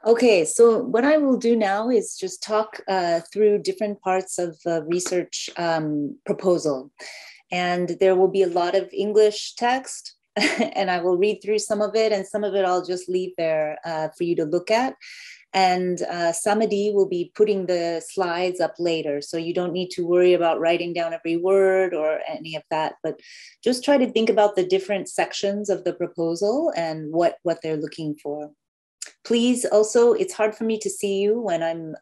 Okay, so what I will do now is just talk through different parts of the research proposal. And there will be a lot of English text, and I will read through some of it, and some of it I'll just leave there for you to look at. And Samadhi will be putting the slides up later, so you don't need to worry about writing down every word or any of that, but just try to think about the different sections of the proposal and what they're looking for. Please also, it's hard for me to see you when I'm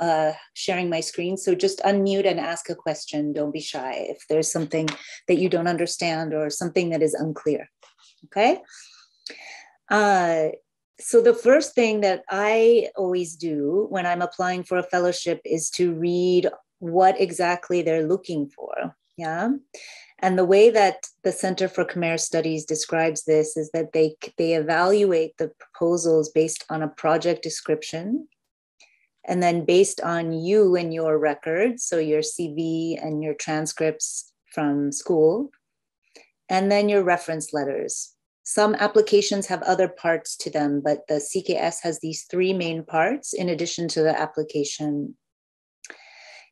sharing my screen, so just unmute and ask a question. Don't be shy if there's something that you don't understand or something that is unclear, okay? So the first thing that I always do when I'm applying for a fellowship is to read what exactly they're looking for, yeah? And the way that the Center for Khmer Studies describes this is that they evaluate the proposals based on a project description, and then based on you and your records, so your CV and your transcripts from school, and then your reference letters. Some applications have other parts to them, but the CKS has these three main parts in addition to the application.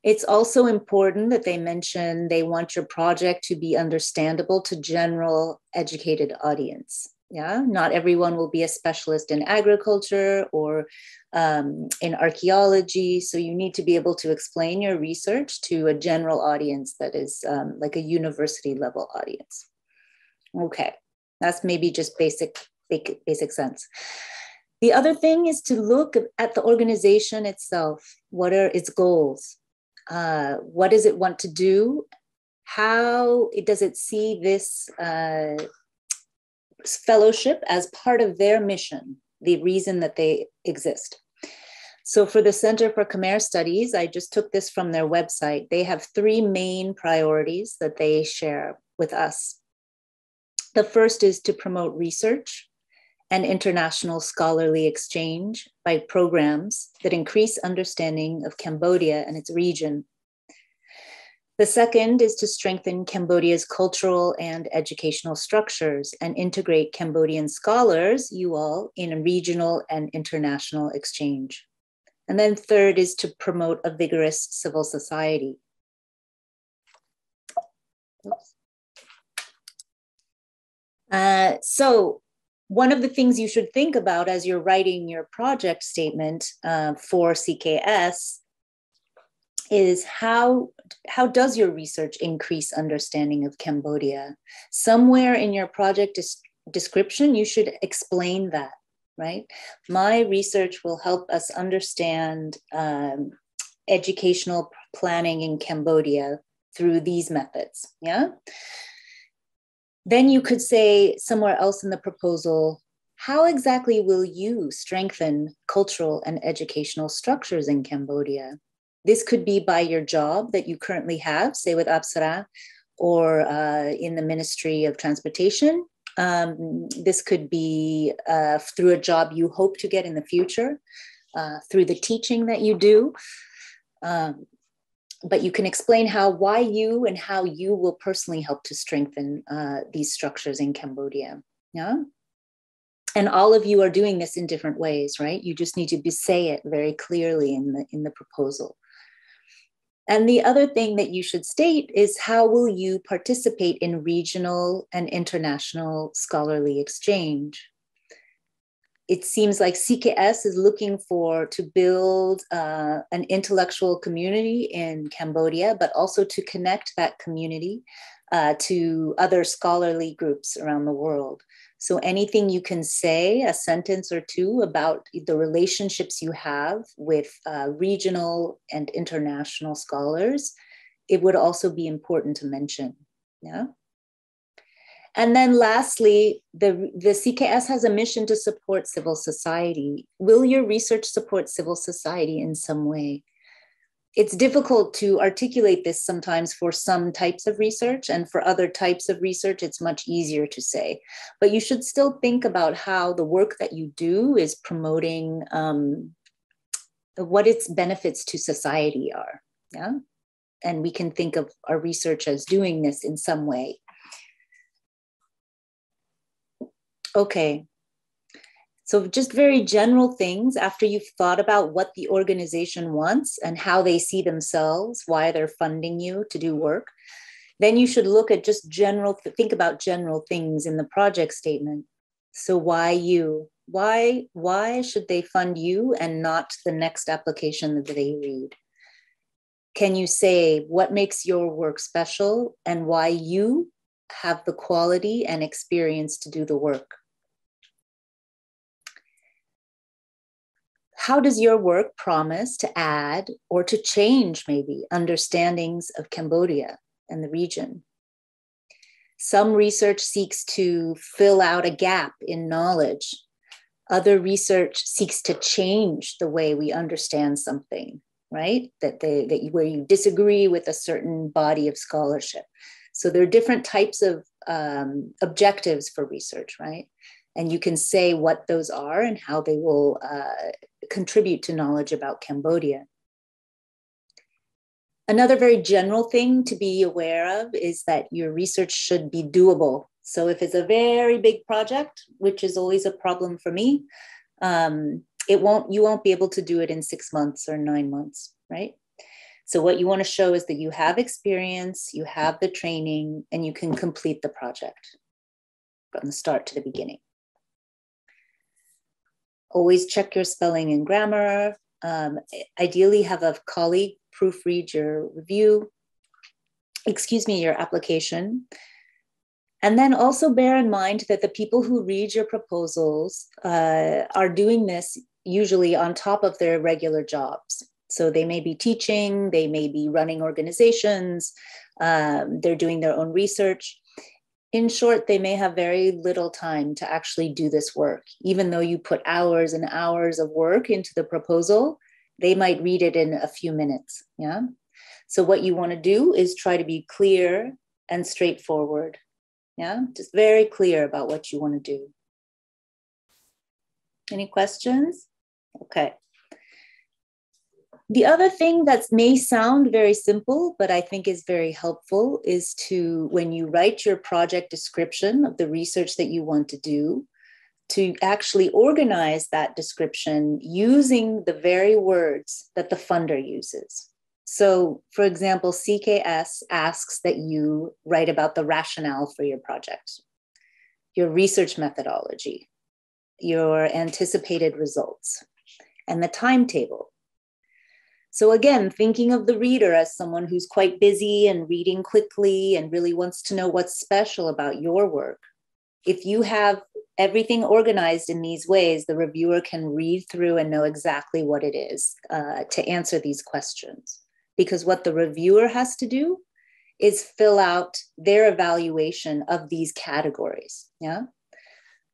It's also important that they mention they want your project to be understandable to general educated audience. Yeah, not everyone will be a specialist in agriculture or in archaeology. So you need to be able to explain your research to a general audience that is like a university level audience. Okay, that's maybe just basic sense. The other thing is to look at the organization itself. What are its goals? What does it want to do? How does it see this fellowship as part of their mission, the reason that they exist? So for the Center for Khmer Studies, I just took this from their website. They have three main priorities that they share with us. The first is to promote research and international scholarly exchange by programs that increase understanding of Cambodia and its region. The second is to strengthen Cambodia's cultural and educational structures and integrate Cambodian scholars, you all, in a regional and international exchange. And then third is to promote a vigorous civil society. So one of the things you should think about as you're writing your project statement for CKS is how does your research increase understanding of Cambodia? Somewhere in your project description, you should explain that, right? My research will help us understand educational planning in Cambodia through these methods, yeah? Then you could say somewhere else in the proposal, how exactly will you strengthen cultural and educational structures in Cambodia? This could be by your job that you currently have, say with Apsara, or in the Ministry of Transportation. This could be through a job you hope to get in the future, through the teaching that you do. But you can explain why you and how you will personally help to strengthen these structures in Cambodia, yeah? And all of you are doing this in different ways, right? You just need to say it very clearly in the proposal. And the other thing that you should state is how will you participate in regional and international scholarly exchange? It seems like CKS is looking to build an intellectual community in Cambodia, but also to connect that community to other scholarly groups around the world. So anything you can say, a sentence or two about the relationships you have with regional and international scholars, it would also be important to mention, yeah? And then lastly, the CKS has a mission to support civil society. Will your research support civil society in some way? It's difficult to articulate this sometimes for some types of research, and for other types of research, it's much easier to say. But you should still think about how the work that you do is promoting what its benefits to society are, yeah? And we can think of our research as doing this in some way. So just very general things after you've thought about what the organization wants and how they see themselves, why they're funding you to do work. Then you should look at just think about general things in the project statement. So why you? Why should they fund you and not the next application that they read? Can you say what makes your work special and why you have the quality and experience to do the work? How does your work promise to add or to change maybe understandings of Cambodia and the region? Some research seeks to fill out a gap in knowledge. Other research seeks to change the way we understand something, right? Where you disagree with a certain body of scholarship. So there are different types of objectives for research, right? And you can say what those are and how they will contribute to knowledge about Cambodia. Another very general thing to be aware of is that your research should be doable. So if it's a very big project, which is always a problem for me, you won't be able to do it in 6 months or 9 months, right? So what you want to show is that you have experience, you have the training, and you can complete the project from the start to the beginning. Always check your spelling and grammar. Ideally have a colleague proofread your your application. And then also bear in mind that the people who read your proposals are doing this usually on top of their regular jobs. So they may be teaching, they may be running organizations, they're doing their own research. In short, they may have very little time to actually do this work. Even though you put hours and hours of work into the proposal, they might read it in a few minutes, yeah? So what you want to do is try to be clear and straightforward, yeah? Just very clear about what you want to do. Any questions? Okay. The other thing that may sound very simple, but I think is very helpful is to, when you write your project description of the research that you want to do, to actually organize that description using the very words that the funder uses. So, for example, CKS asks that you write about the rationale for your project, your research methodology, your anticipated results, and the timetable. So again, thinking of the reader as someone who's quite busy and reading quickly and really wants to know what's special about your work. If you have everything organized in these ways, the reviewer can read through and know exactly what it is to answer these questions. Because what the reviewer has to do is fill out their evaluation of these categories, yeah?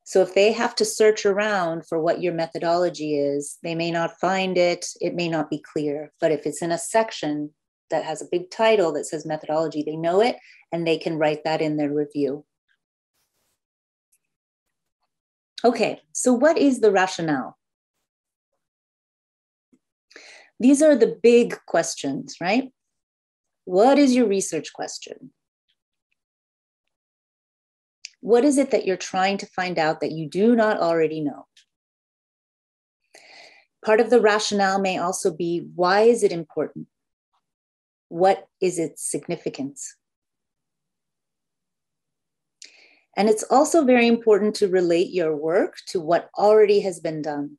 So if they have to search around for what your methodology is, they may not find it, it may not be clear. But if it's in a section that has a big title that says methodology, they know it and they can write that in their review. Okay, so what is the rationale? These are the big questions, right? What is your research question? What is it that you're trying to find out that you do not already know? Part of the rationale may also be, why is it important? What is its significance? And it's also very important to relate your work to what already has been done.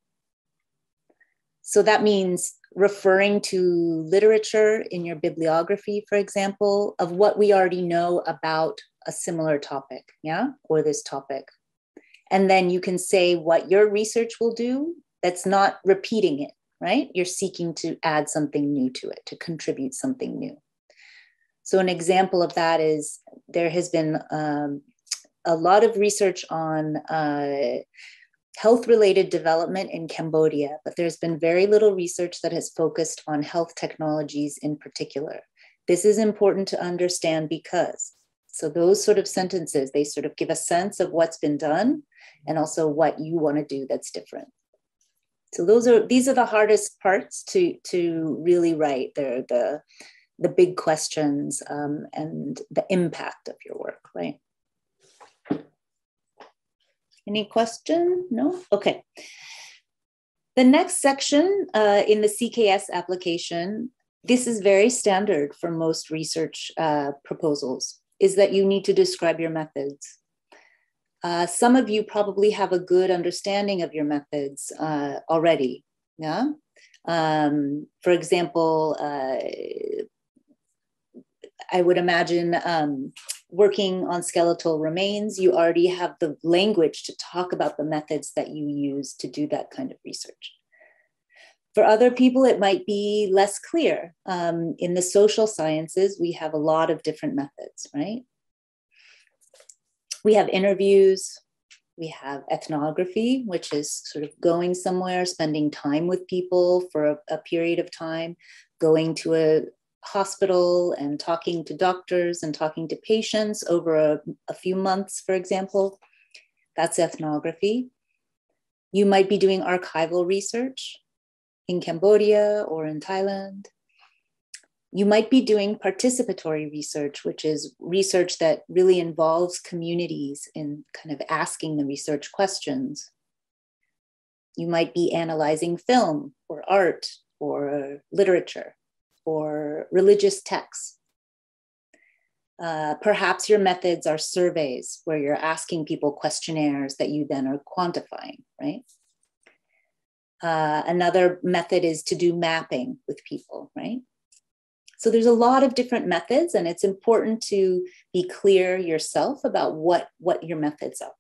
So that means referring to literature in your bibliography, for example, of what we already know about a similar topic, yeah, or this topic. And then you can say what your research will do that's not repeating it, right? You're seeking to add something new to it, to contribute something new. So an example of that is there has been a lot of research on health-related development in Cambodia, but there's been very little research that has focused on health technologies in particular. This is important to understand because, so those sort of sentences, they sort of give a sense of what's been done and also what you want to do that's different. So these are the hardest parts to really write. They're the big questions and the impact of your work, right? Any question? No? Okay. The next section in the CKS application, this is very standard for most research proposals, is that you need to describe your methods. Some of you probably have a good understanding of your methods already, yeah? For example, I would imagine working on skeletal remains, you already have the language to talk about the methods that you use to do that kind of research. For other people, it might be less clear. In the social sciences, we have a lot of different methods, right? We have interviews, we have ethnography, which is sort of going somewhere, spending time with people for a period of time, going to a hospital and talking to doctors and talking to patients over a few months, for example. That's ethnography. You might be doing archival research in Cambodia or in Thailand. You might be doing participatory research, which is research that really involves communities in kind of asking the research questions. You might be analyzing film or art or literature or religious texts. Perhaps your methods are surveys where you're asking people questionnaires that you then are quantifying, right? Another method is to do mapping with people, right? So there's a lot of different methods, and it's important to be clear yourself about what your methods are.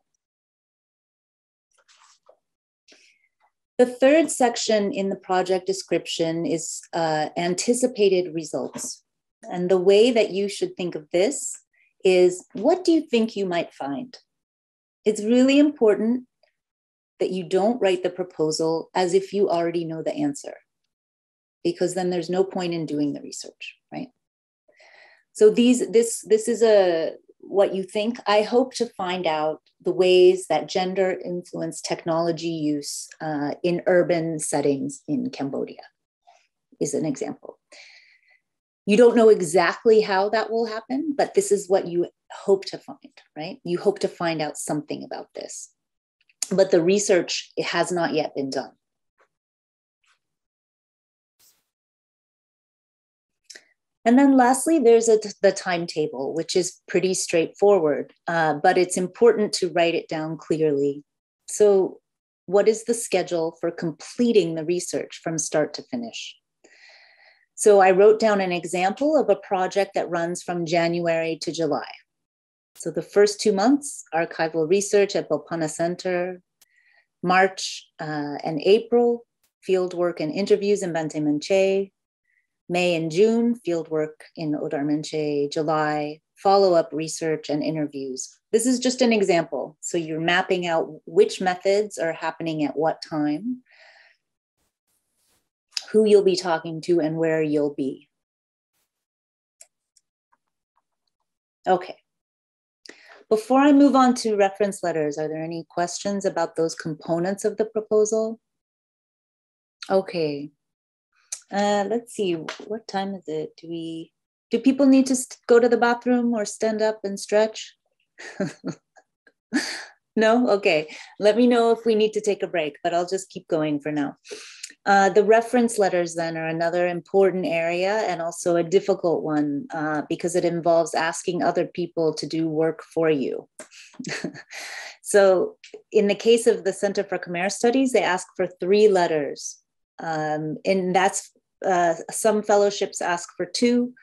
The third section in the project description is anticipated results. And the way that you should think of this is, what do you think you might find? It's really important that you don't write the proposal as if you already know the answer, because then there's no point in doing the research, right? So this is what you think. I hope to find out the ways that gender influence technology use in urban settings in Cambodia is an example. You don't know exactly how that will happen, but this is what you hope to find, right? You hope to find out something about this. But the research, it has not yet been done. And then lastly, there's the timetable, which is pretty straightforward, but it's important to write it down clearly. So what is the schedule for completing the research from start to finish? So I wrote down an example of a project that runs from January to July. So the first 2 months, archival research at Bopana Center, March and April, fieldwork and interviews in Banteay Meanchey, May and June, fieldwork in Odar Meanchey, July, follow-up research and interviews. This is just an example. So you're mapping out which methods are happening at what time, who you'll be talking to, and where you'll be. Okay. Before I move on to reference letters, are there any questions about those components of the proposal? Okay. Let's see, what time is it? Do people need to go to the bathroom or stand up and stretch? No? Okay, let me know if we need to take a break, but I'll just keep going for now. The reference letters then are another important area and also a difficult one because it involves asking other people to do work for you. So in the case of the Center for Khmer Studies, they ask for 3 letters. And that's, some fellowships ask for 2,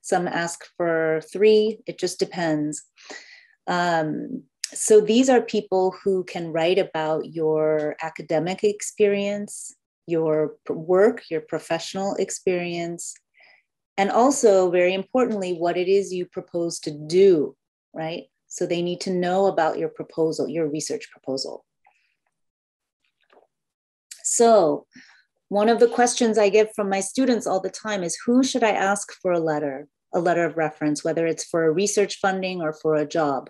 some ask for 3, it just depends. So these are people who can write about your academic experience, your work, your professional experience, and also, very importantly, what it is you propose to do, right? So they need to know about your proposal, your research proposal. So one of the questions I get from my students all the time is, who should I ask for a letter of reference, whether it's for research funding or for a job?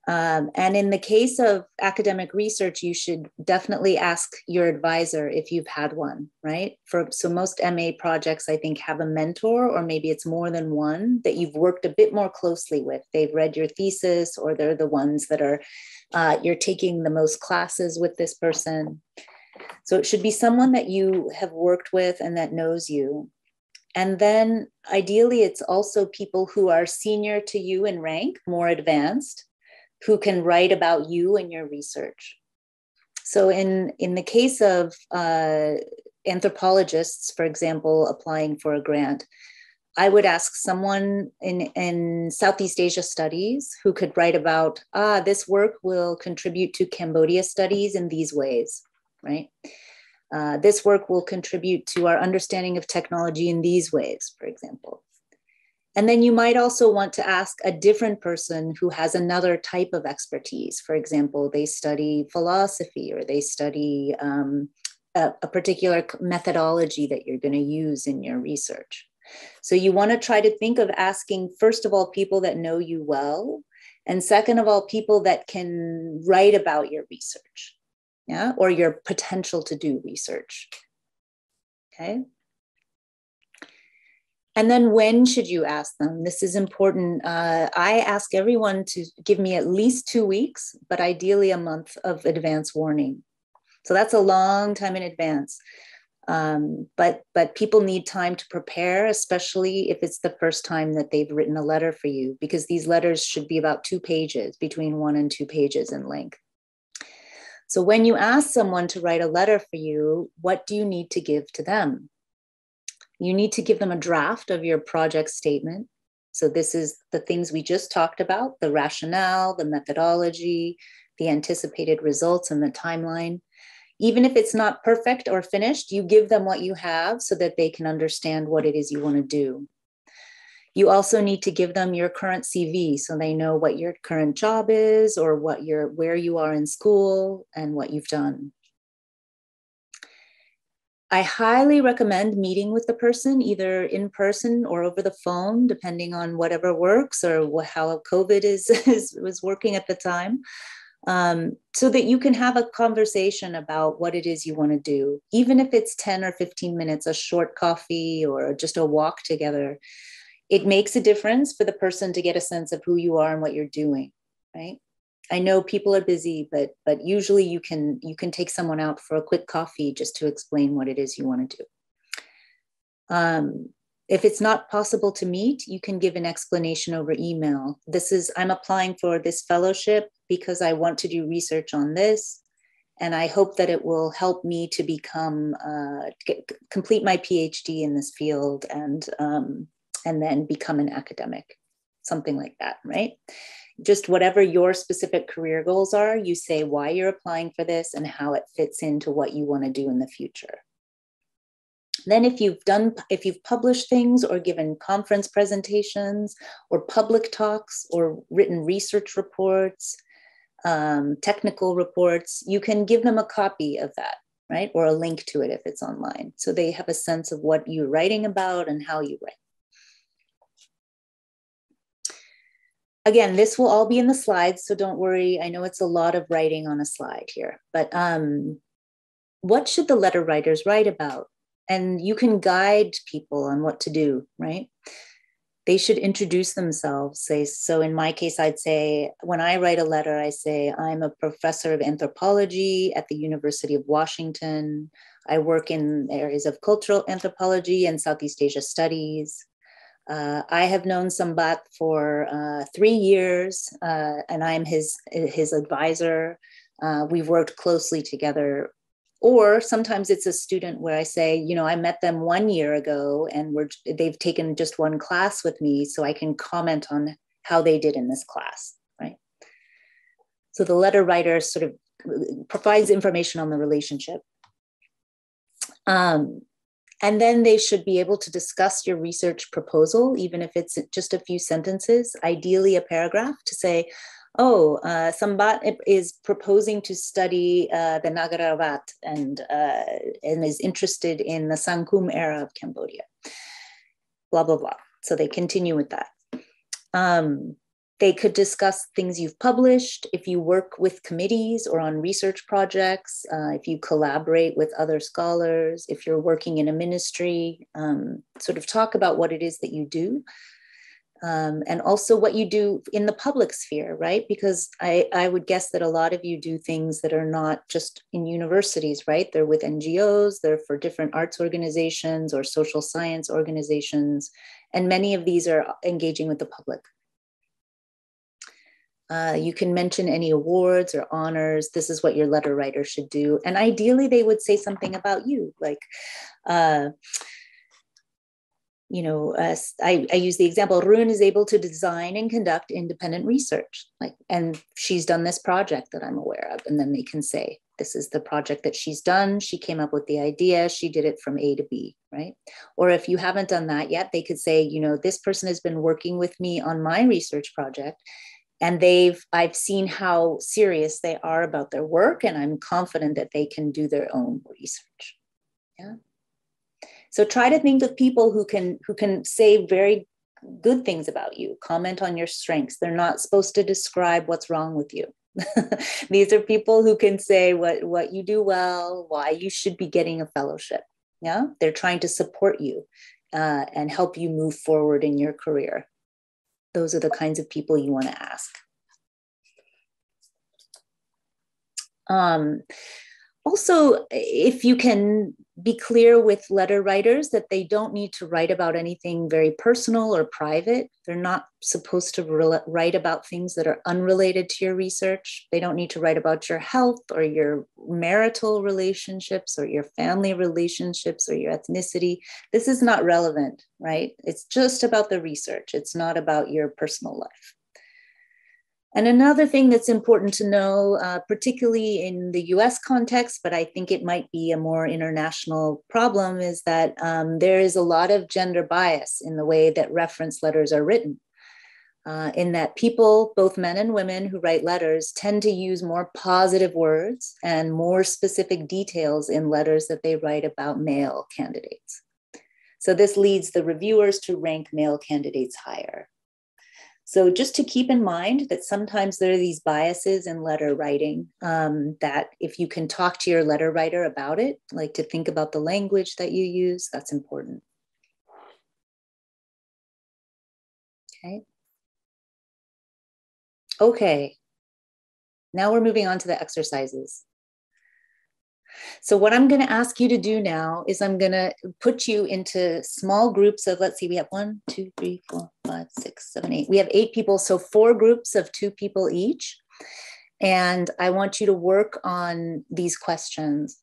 And in the case of academic research, you should definitely ask your advisor if you've had one, right? So most MA projects, I think, have a mentor, or maybe it's more than one that you've worked a bit more closely with. They've read your thesis, or they're the ones that are, you're taking the most classes with this person. So it should be someone that you have worked with and that knows you. And then ideally, it's also people who are senior to you in rank, more advanced, who can write about you and your research. So in the case of anthropologists, for example, applying for a grant, I would ask someone in Southeast Asia studies who could write about, this work will contribute to Cambodia studies in these ways, right? This work will contribute to our understanding of technology in these ways, for example. And then you might also want to ask a different person who has another type of expertise. For example, they study philosophy, or they study a particular methodology that you're going to use in your research. So you want to try to think of asking, first of all, people that know you well, and second of all, people that can write about your research, yeah, or your potential to do research. Okay. And then when should you ask them? This is important. I ask everyone to give me at least 2 weeks, but ideally a month of advance warning. So that's a long time in advance. But people need time to prepare, especially if it's the first time that they've written a letter for you, because these letters should be about 2 pages, between 1 and 2 pages in length. So when you ask someone to write a letter for you, what do you need to give to them? You need to give them a draft of your project statement. So this is the things we just talked about: the rationale, the methodology, the anticipated results, and the timeline. Even if it's not perfect or finished, you give them what you have so that they can understand what it is you want to do. You also need to give them your current CV so they know what your current job is, or where you are in school and what you've done. I highly recommend meeting with the person, either in person or over the phone, depending on whatever works, or how COVID was working at the time, so that you can have a conversation about what it is you want to do. Even if it's 10 or 15 minutes, a short coffee or just a walk together, it makes a difference for the person to get a sense of who you are and what you're doing, right? I know people are busy, but usually you can take someone out for a quick coffee just to explain what it is you want to do. If it's not possible to meet, you can give an explanation over email. I'm applying for this fellowship because I want to do research on this, and I hope that it will help me to complete my PhD in this field, and then become an academic, something like that, right? Just whatever your specific career goals are, you say why you're applying for this and how it fits into what you want to do in the future. Then if you've published things or given conference presentations or public talks or written research reports, technical reports, you can give them a copy of that, right? Or a link to it if it's online. So they have a sense of what you're writing about and how you write. Again, this will all be in the slides, so don't worry. I know it's a lot of writing on a slide here, but what should the letter writers write about? And you can guide people on what to do, right? They should introduce themselves. So in my case, I'd say, when I write a letter, I say, I'm a professor of anthropology at the University of Washington. I work in areas of cultural anthropology and Southeast Asia studies. I have known Sambat for 3 years, and I'm his advisor. We've worked closely together. Or sometimes it's a student where I say, I met them 1 year ago, and they've taken just one class with me, so I can comment on how they did in this class, right? So the letter writer sort of provides information on the relationship. And then they should be able to discuss your research proposal, even if it's just a few sentences, ideally a paragraph, to say, Sambat is proposing to study the Nagaravat and is interested in the Sangkum era of Cambodia, blah, blah, blah. So they continue with that. They could discuss things you've published, if you work with committees or on research projects, if you collaborate with other scholars, if you're working in a ministry, sort of talk about what it is that you do. And also what you do in the public sphere, right? Because I would guess that a lot of you do things that are not just in universities, right? They're with NGOs, they're for different arts organizations or social science organizations. And many of these are engaging with the public. You can mention any awards or honors. This is what your letter writer should do. And ideally, they would say something about you, like, I use the example, Rune is able to design and conduct independent research, and she's done this project that I'm aware of. And then they can say, this is the project that she's done. She came up with the idea. She did it from A to B, right? Or if you haven't done that yet, they could say, this person has been working with me on my research project, and I've seen how serious they are about their work, and I'm confident that they can do their own research. Yeah. So try to think of people who can say very good things about you, comment on your strengths. They're not supposed to describe what's wrong with you. These are people who can say what you do well, why you should be getting a fellowship. Yeah, they're trying to support you and help you move forward in your career. Those are the kinds of people you want to ask. Also, if you can be clear with letter writers that they don't need to write about anything very personal or private. They're not supposed to write about things that are unrelated to your research. They don't need to write about your health or your marital relationships or your family relationships or your ethnicity. This is not relevant, right? It's just about the research. It's not about your personal life. And another thing that's important to know, particularly in the US context, but I think it might be a more international problem, is that there is a lot of gender bias in the way that reference letters are written. In that people, both men and women who write letters, tend to use more positive words and more specific details in letters that they write about male candidates. So this leads the reviewers to rank male candidates higher. So just to keep in mind that sometimes there are these biases in letter writing, that if you can talk to your letter writer about it, like to think about the language that you use, that's important. Okay, now we're moving on to the exercises. So what I'm going to ask you to do now is I'm going to put you into small groups of, let's see, we have 1, 2, 3, 4, 5, 6, 7, 8. We have 8 people, so 4 groups of 2 people each. And I want you to work on these questions,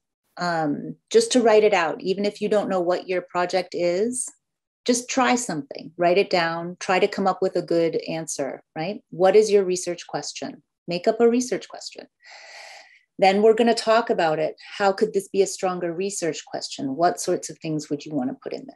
just to write it out. Even if you don't know what your project is, just try something, write it down, try to come up with a good answer, right? What is your research question? Make up a research question. Then we're going to talk about it. How could this be a stronger research question? What sorts of things would you want to put in there?